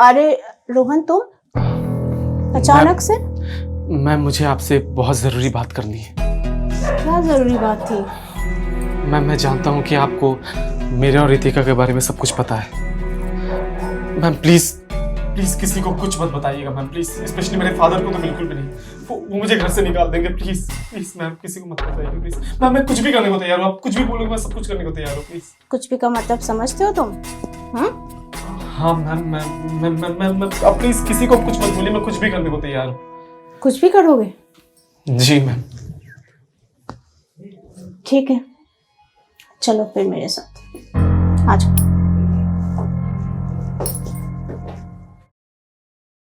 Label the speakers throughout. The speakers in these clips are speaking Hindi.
Speaker 1: अरे रोहन, तुम अचानक से?
Speaker 2: मैम, मुझे आपसे बहुत ज़रूरी बात करनी है।
Speaker 1: क्या जरूरी बात थी?
Speaker 2: मैम, मैं जानता हूँ कि आपको मेरे और रितिका के बारे में सब कुछ पता है। मैम प्लीज़ प्लीज़ किसी को कुछ मत बताइएगा मैम, प्लीज़। स्पेशली मेरे फादर को तो बिल्कुल भी नहीं। वो मुझे घर से निकाल देंगे। प्लीज़ प्लीज़ मैम, किसी को मत बताइएगा प्लीज़। मैम, मैं कुछ भी करने को तैयार हूँ। आप कुछ भी बोलोगे, मैं सब कुछ करने को तैयार हूँ, प्लीज़।
Speaker 1: कुछ भी का मतलब समझते हो तुम?
Speaker 2: हाँ मैम, मैं आप प्लीज़ किसी को कुछ मत बोलिए, मैं कुछ भी करने को तैयार हूँ।
Speaker 1: कुछ भी करोगे?
Speaker 2: जी मैम।
Speaker 1: ठीक है, चलो फिर मेरे साथ आ जाओ।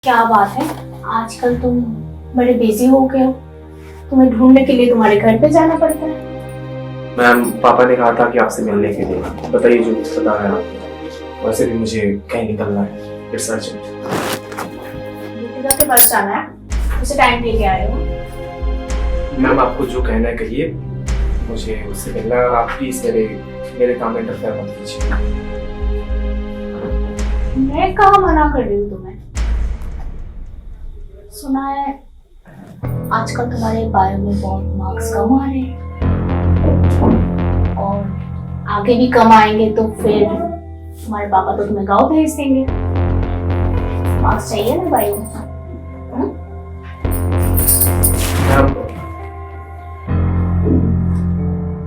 Speaker 1: क्या बात है, आजकल तुम बड़े बिजी हो गए हो। तुम्हें ढूंढने के लिए तुम्हारे घर पे जाना पड़ता है।
Speaker 2: मैम, पापा ने कहा था कि आपसे मिलने के लिए। बताइए जो कुछ पता है आपको। वैसे भी मुझे कहीं निकलना है, फिर सर्च।
Speaker 1: रितिका के पास जाना है, उसे टाइम लेके आए हो।
Speaker 2: मैम, आपको जो कहना है कहिए, मुझे उससे मिलना। आप प्लीज मेरे काम में इंटरफेयर मत कीजिए।
Speaker 1: मैं कहाँ मना कर रही हूँ तुम्हें? सुना है आजकल तुम्हारे बायो में बहुत मार्क्स कम आ रहे हैं, और आगे भी कम आएंगे तो फिर तुम्हारे पापा तो तुम्हें गाँव भेज देंगे। मार्क्स चाहिए ना बायो में?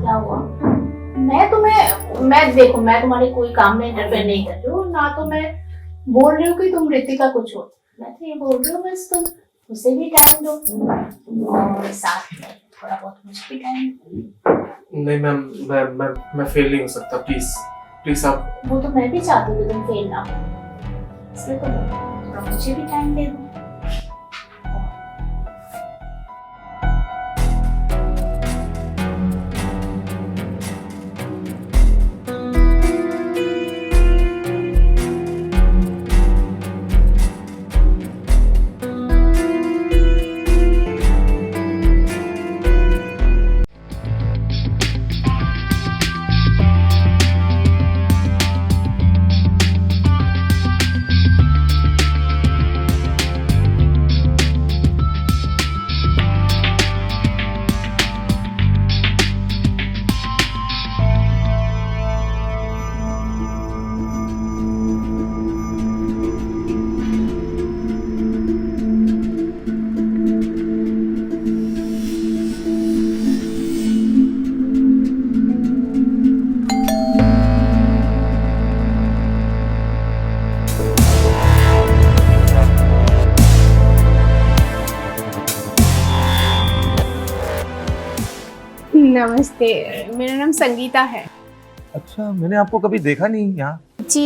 Speaker 1: क्या हुआ? देखो, मैं तुम्हारे कोई काम में इंटरफेयर नहीं कर रही हूँ ना, तो मैं बोल रही हूँ कि तुम रितिका को छोड़। मैं तो ये बोल रही हूँ बस तुम उसे भी टाइम दो और साथ में थोड़ा बहुत मुझे भी टाइम दो।
Speaker 2: नहीं मैम, मैं फेल नहीं हो सकता। प्लीज प्लीज आप।
Speaker 1: वो तो मैं भी चाहती हूँ कि तुम फेल ना हो, इसलिए तो थोड़ा मुझे भी टाइम दे दो। नमस्ते, मेरा नाम संगीता है।
Speaker 3: अच्छा, मैंने आपको कभी देखा नहीं यहाँ।
Speaker 1: जी,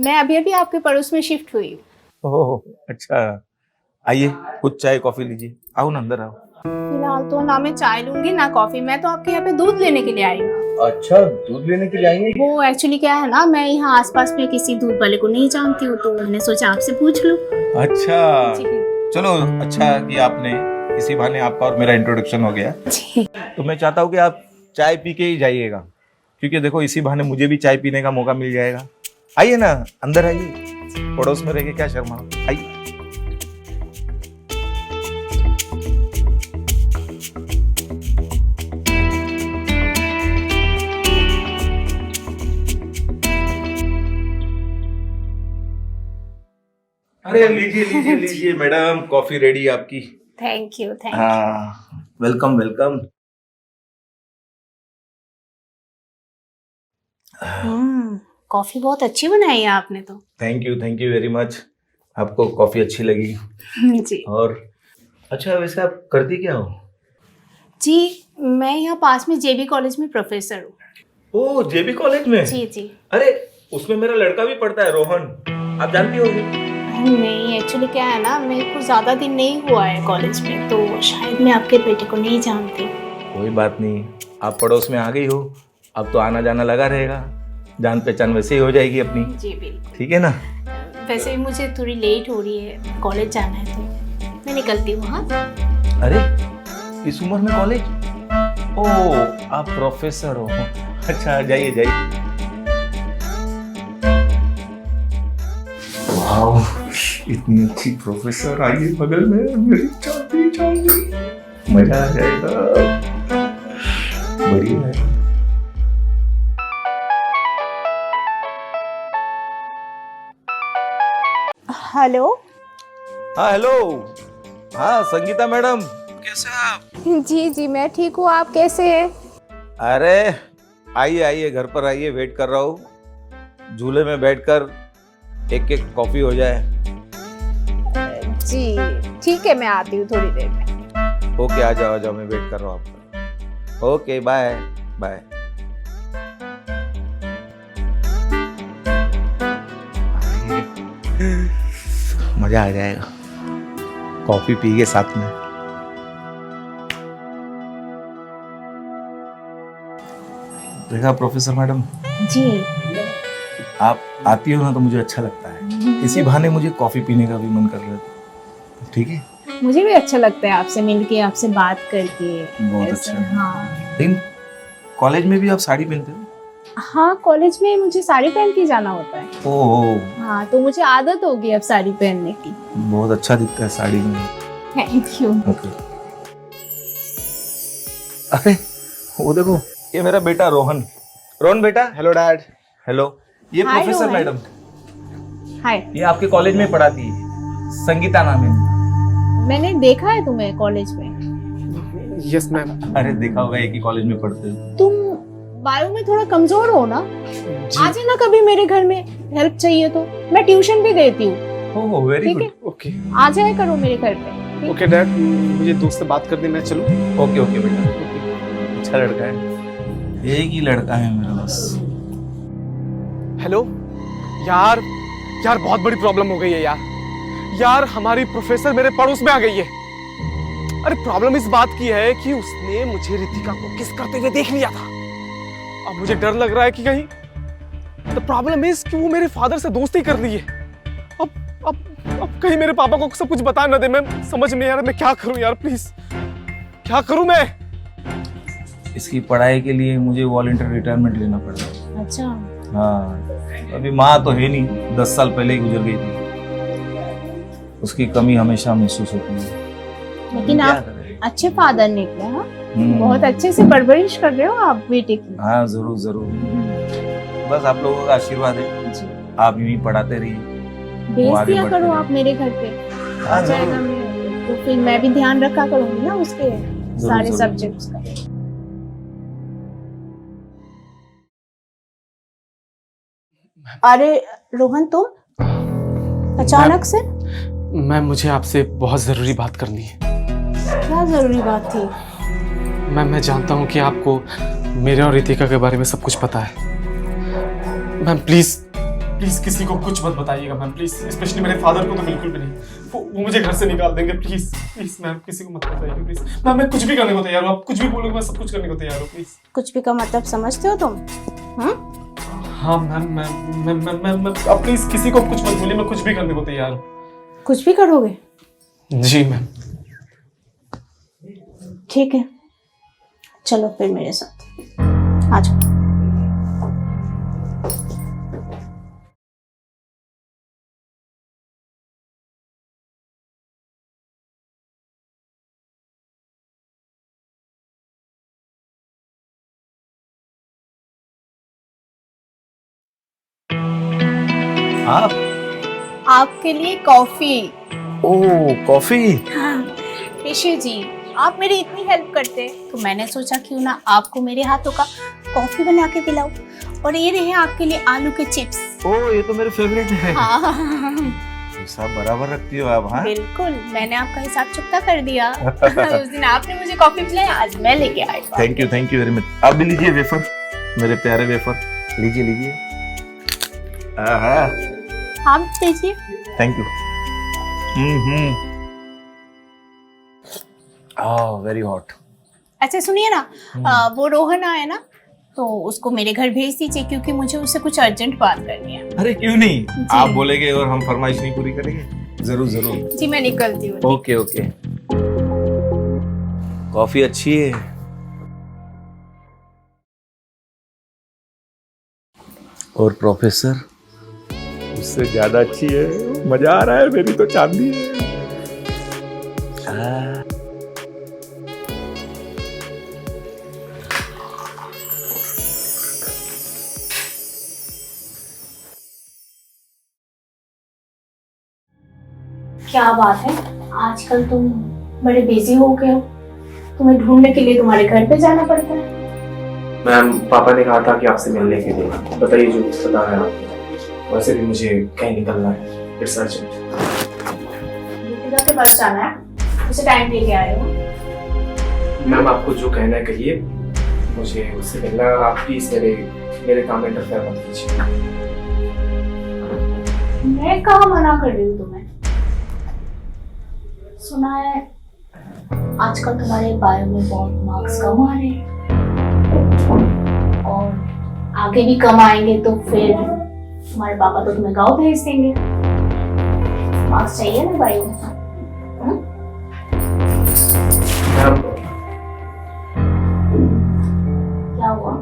Speaker 1: मैं अभी अभी आपके पड़ोस में शिफ्ट हुई हूँ।
Speaker 3: ओह अच्छा, आइए कुछ चाय कॉफी लीजिए। आओ ना, अंदर आओ।
Speaker 1: फिलहाल तो ना मैं चाय लूंगी ना कॉफी, मैं तो आपके यहाँ पे दूध लेने के लिए आई हूँ।
Speaker 3: अच्छा, दूध लेने के लिए आएंगे?
Speaker 1: वो एक्चुअली क्या है ना, मैं यहाँ आसपास में किसी दूध वाले को नहीं जानती हूँ, तो मैंने सोचा आपसे पूछ लूँ।
Speaker 3: अच्छा चलो, अच्छा कि आपने, इसी बहाने आपका और मेरा इंट्रोडक्शन हो गया। तो मैं चाहता हूँ कि आप चाय पी के ही जाइएगा, क्योंकि देखो इसी बहाने मुझे भी चाय पीने का मौका मिल जाएगा। आइए ना, अंदर आइए, पड़ोस में रह के क्या शर्मा। आइए। अरे लीजिए लीजिए लीजिए मैडम, कॉफी रेडी आपकी।
Speaker 1: Thank you.
Speaker 3: हाँ, वेलकम वेलकम।
Speaker 1: कॉफी बहुत अच्छी बनाई है आपने तो।
Speaker 3: Thank you very much. आपको कॉफी अच्छी लगी?
Speaker 1: जी।
Speaker 3: और अच्छा, वैसे आप करती क्या हो?
Speaker 1: जी, मैं यहाँ पास में जेबी कॉलेज में प्रोफेसर हूँ।
Speaker 3: ओह, जेबी कॉलेज में?
Speaker 1: जी जी।
Speaker 3: अरे उसमें मेरा लड़का भी पढ़ता है, रोहन, आप जानती होगी।
Speaker 1: नहीं, एक्चुअली क्या है ना, मेरे को ज़्यादा दिन नहीं हुआ है कॉलेज में, तो शायद मैं आपके बेटे को नहीं जानती।
Speaker 3: कोई बात नहीं, आप पड़ोस में आ गई हो, अब तो आना जाना लगा रहेगा, जान पहचान वैसे ही हो जाएगी अपनी।
Speaker 1: जी बिल्कुल।
Speaker 3: ठीक है ना?
Speaker 1: वैसे भी मुझे थोड़ी लेट हो रही है, कॉलेज जाना है तो मैं निकलती हूँ। हाँ।
Speaker 3: अरे इस उम्र में कॉलेज? ओह, आप प्रोफेसर हो? अच्छा, जाइए जाइए। वाओ, इतनी अच्छी प्रोफेसर आई है बगल में, मेरी चाबी चाबी, मजा आ जाएगा, बढ़िया है।
Speaker 4: हेलो।
Speaker 3: हाँ हेलो, हाँ संगीता मैडम, कैसे हैं आप?
Speaker 4: जी जी मैं ठीक हूँ, आप कैसे हैं?
Speaker 3: अरे आइए आइए, घर पर आइए, वेट कर रहा हूँ। झूले में बैठकर एक एक कॉफी हो जाए।
Speaker 4: जी ठीक है, मैं आती हूँ थोड़ी देर में।
Speaker 3: ओके, आ जाओ, मैं वेट कर रहा हूँ आपका। Okay, bye bye. मजा आ जाएगा कॉफी पी के साथ में। देखा प्रोफेसर मैडम,
Speaker 1: जी
Speaker 3: आप आती हो ना तो मुझे अच्छा लगता है। इसी बहाने मुझे कॉफी पीने का भी मन कर रहा था। ठीक है,
Speaker 1: मुझे भी अच्छा लगता है आपसे मिलके, आपसे बात करके।
Speaker 3: बहुत
Speaker 1: ऐसे,
Speaker 3: अच्छा।
Speaker 1: हाँ
Speaker 3: लेकिन कॉलेज में भी आप साड़ी पहनते हो?
Speaker 1: हाँ, कॉलेज में मुझे साड़ी पहन के जाना होता है।
Speaker 3: ओह,
Speaker 1: हाँ, तो मुझे आदत होगी अब साड़ी पहनने की।
Speaker 3: बहुत अच्छा दिखता है साड़ी में।
Speaker 1: Thank you.
Speaker 3: ओके। अरे वो देखो, ये मेरा बेटा रोहन। रोहन बेटा।
Speaker 2: Hello dad.
Speaker 3: हेलो, ये
Speaker 1: Hi,
Speaker 3: प्रोफेसर
Speaker 1: रोहन।
Speaker 3: मैडम,
Speaker 1: हाय,
Speaker 3: ये आपके कॉलेज में पढ़ाती है, संगीता नाम है।
Speaker 1: मैंने देखा है तुम्हें कॉलेज में।
Speaker 2: Yes ma'am.
Speaker 3: अरे देखा होगा, एक ही कॉलेज में पढ़ते हो।
Speaker 1: तुम बायो में थोड़ा कमजोर हो ना, आ जाना कभी मेरे घर में, हेल्प चाहिए तो मैं ट्यूशन भी देती हूँ।
Speaker 3: ओह वेरी
Speaker 1: ठीक
Speaker 3: गुड।
Speaker 1: है,
Speaker 2: ओके
Speaker 1: आ जाया करो मेरे घर पे।
Speaker 2: ओके डैड, मुझे दोस्त से बात करनी, मैं चलूं?
Speaker 3: ओके ओके बेटा, अच्छा लड़का है, एक ही लड़का है मेरा बस।
Speaker 2: हेलो यार, बहुत बड़ी प्रॉब्लम हो गई है यार, हमारी प्रोफेसर मेरे पड़ोस में आ गई है। अरे प्रॉब्लम इस बात की है कि उसने मुझे रितिका को किस करते हुए देख लिया था। अब मुझे डर लग रहा है कि कहीं द प्रॉब्लम इज कि वो मेरे फादर से दोस्ती कर रही है। अब कहीं मेरे पापा को सब कुछ बता ना दे। मैं समझ नहीं आ रहा मैं क्या करूं यार, प्लीज क्या करूं मैं?
Speaker 3: इसकी पढ़ाई के लिए मुझे वॉलंटियर रिटायरमेंट लेना पड़ रहा है।
Speaker 1: अच्छा,
Speaker 3: हाँ, अभी माँ तो है नहीं, 10 साल पहले ही गुजर गई थी। उसकी कमी हमेशा महसूस होती है।
Speaker 1: लेकिन
Speaker 3: क्या
Speaker 1: आप
Speaker 3: करें?
Speaker 1: अच्छे फादर निकले। हाँ,
Speaker 3: हम्म।
Speaker 1: बहुत अच्छे से परवरिश कर रहे हो आप बेटे की।
Speaker 3: हाँ जरूर जरूर, बस आप लोगों का आशीर्वाद है,
Speaker 1: जी,
Speaker 3: आप यूं ही पढ़ाते रहिए।
Speaker 1: भेज
Speaker 3: आगे
Speaker 1: दिया
Speaker 3: बढ़ते
Speaker 1: करो
Speaker 3: रहे।
Speaker 1: आप मेरे घर पे, आ
Speaker 3: हाँ
Speaker 1: जाएगा।
Speaker 3: जरूर
Speaker 1: मैं तो फिर मैं भी ध्यान रखा करूंगी ना उसके सारे
Speaker 3: जरूर।
Speaker 1: सब्जेक्ट्स का। अरे रोहन, तुम अचानक से?
Speaker 2: मैम मुझे आपसे बहुत ज़रूरी बात करनी है।
Speaker 1: क्या जरूरी बात थी?
Speaker 2: मैम मैं जानता हूँ कि आपको मेरे और रितिका के बारे में सब कुछ पता है। मैम प्लीज़ किसी को कुछ मत बताइएगा मैम, प्लीज़, स्पेशली मेरे फादर को तो बिल्कुल भी नहीं। वो मुझे घर से निकाल देंगे। प्लीज़ मैम, किसी को मत बताइएगा प्लीज़। मैम मैं कुछ भी करने को तैयार हूँ, आप कुछ भी बोलोगे मैं सब कुछ करने को तैयार हूँ, प्लीज़।
Speaker 1: कुछ भी का मतलब समझते हो तुम?
Speaker 2: हाँ मैम, मैं आप प्लीज़ किसी को कुछ मत बोलिए, मैं कुछ भी करने को तैयार हूँ।
Speaker 1: कुछ भी करोगे?
Speaker 2: जी मैम।
Speaker 1: ठीक है, चलो फिर मेरे साथ आ जाओ।
Speaker 3: आप?
Speaker 1: आपके लिए कॉफी।
Speaker 3: ओह कॉफी।
Speaker 1: ऋषि जी, आप मेरी इतनी हेल्प करते तो मैंने सोचा क्यों ना आपको मेरे हाथों का कॉफी बना के पिलाऊं। और ये रहे आपके लिए आलू के चिप्स।
Speaker 3: ओह ये तो मेरे फेवरेट है।
Speaker 1: हाँ
Speaker 3: हिसाब बराबर रखती हो आप। हाँ
Speaker 1: बिल्कुल, मैंने आपका हिसाब चुकता कर दिया। उस दिन आपने मुझे कॉफी पिलाई, आज मैं लेके आई।
Speaker 3: Thank you very much. आप भी लीजिए वेफर, मेरे प्यारे वेफर, लीजिए।
Speaker 1: आप दीजिए।
Speaker 3: Thank you. Very hot.
Speaker 1: अच्छा सुनिए ना, वो रोहन आए ना, तो उसको मेरे घर भेज दीजिए क्योंकि मुझे उससे कुछ अर्जेंट बात करनी है।
Speaker 3: अरे क्यों नहीं,
Speaker 1: जी।
Speaker 3: आप बोलेंगे और हम फरमाइश नहीं पूरी करेंगे। जरूर
Speaker 1: जी मैं निकलती हूँ।
Speaker 3: ओके कॉफी अच्छी है। और प्रोफेसर उससे ज्यादा अच्छी है, मजा आ रहा है, मेरी तो चांदी है।
Speaker 1: क्या बात है, आजकल तुम बड़े बिजी हो गए हो। तुम्हें ढूंढने के लिए तुम्हारे घर पे जाना पड़ता है।
Speaker 2: मैम पापा ने कहा था कि आपसे मिलने के लिए, बताइए जो कुछ पता है आपको। वैसे भी मुझे कहीं निकलना है, इट्स अर्जेंट।
Speaker 1: रितिका के पास जाना है, उसे टाइम लेके आए हो।
Speaker 2: मैम आपको जो कहना है कहिए, मुझे उससे मिलना है। आप प्लीज मेरे काम में इंटरफेयर मत कीजिए।
Speaker 1: मैं कहाँ मना कर रही हूँ तुम्हें। सुना है आजकल तुम्हारे बायो में बहुत मार्क्स कम आ रहे हैं, और आगे भी कम आएंगे तो फिर तुम्हारे पापा तो तुम्हें गाँव भेज देंगे। मार्क्स चाहिए ना बायो में।
Speaker 2: मैम
Speaker 1: क्या हुआ?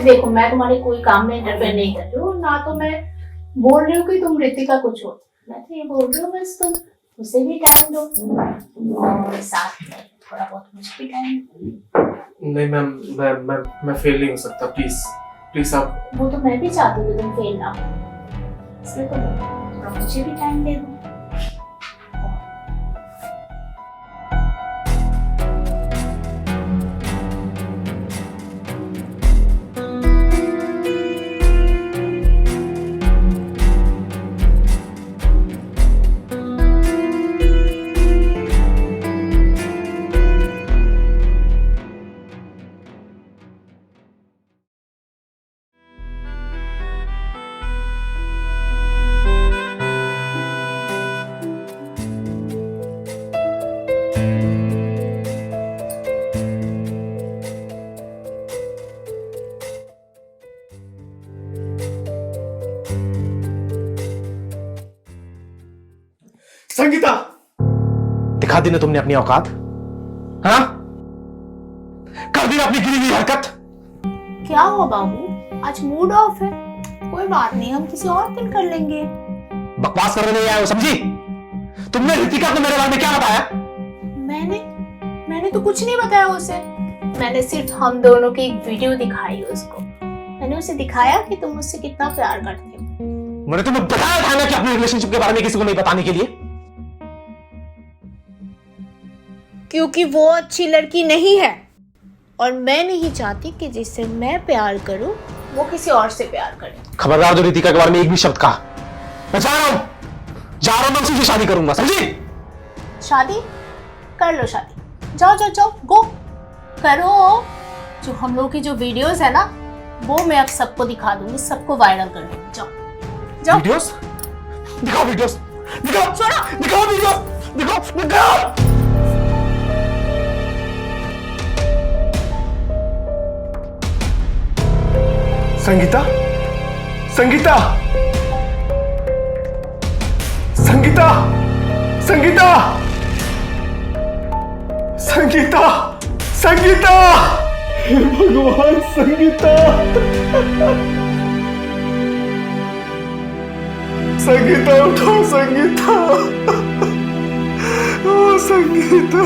Speaker 1: देखो, मैं तुम्हारे कोई काम में इंटरफेयर नहीं कर रही हूँ, ना तो मैं बोल रही हूँ कि तुम रितिका को छोड़। मैं तो ये बोल रही हूँ बस तुम उसे भी टाइम दो और साथ में थोड़ा बहुत मुझे भी टाइम दो।
Speaker 2: नहीं मैम, मैं फेल नहीं हो सकता। प्लीज आप।
Speaker 1: वो तो मैं भी चाहती हूँ कि तुम फेल ना हो, इसलिए तो थोड़ा मुझे भी टाइम दे दो।
Speaker 2: संगीता, दिखा दी ना तुमने अपनी औकात? हाँ, कर दी ना अपनी गिरी हुई हरकत?
Speaker 4: क्या हुआ बाबू, आज मूड ऑफ है? कोई बात नहीं, हम किसी और दिन कर लेंगे।
Speaker 2: बकवास करने नहीं आए हो, समझी? तुमने रितिका को मेरे बारे में क्या बताया?
Speaker 4: मैंने तो कुछ नहीं बताया उसे। मैंने सिर्फ हम दोनों की एक वीडियो दिखाई उसको। मैंने उसे दिखाया कि तुम मुझसे कितना प्यार करते हो।
Speaker 2: मैंने तुम्हें बताया था ना कि अपने रिलेशनशिप के बारे में किसी को नहीं बताने के लिए।
Speaker 4: क्योंकि वो अच्छी लड़की नहीं है, और मैं नहीं चाहती कि जिससे मैं प्यार करूं वो किसी और से प्यार करे।
Speaker 2: खबरदार जो रितिका के बारे में एक भी शब्द कहा। मैं जा रहा हूं, मैं उसी से शादी करूंगा, समझी?
Speaker 4: शादी कर लो, शादी जाओ गो करो। जो हम लोग की जो वीडियोस है ना, वो मैं अब सबको दिखा दूंगी, सबको वायरल कर दूंगी। जाओ।
Speaker 2: वीडियोस? दिखाओ वीडियोस, दिखाओ वीडियोस, दिखाओ।
Speaker 5: संगीता, संगीता, संगीता, संगीता, संगीता, संगीता, हे भगवान, संगीता, संगीता उठो, संगीता, ओ संगीता।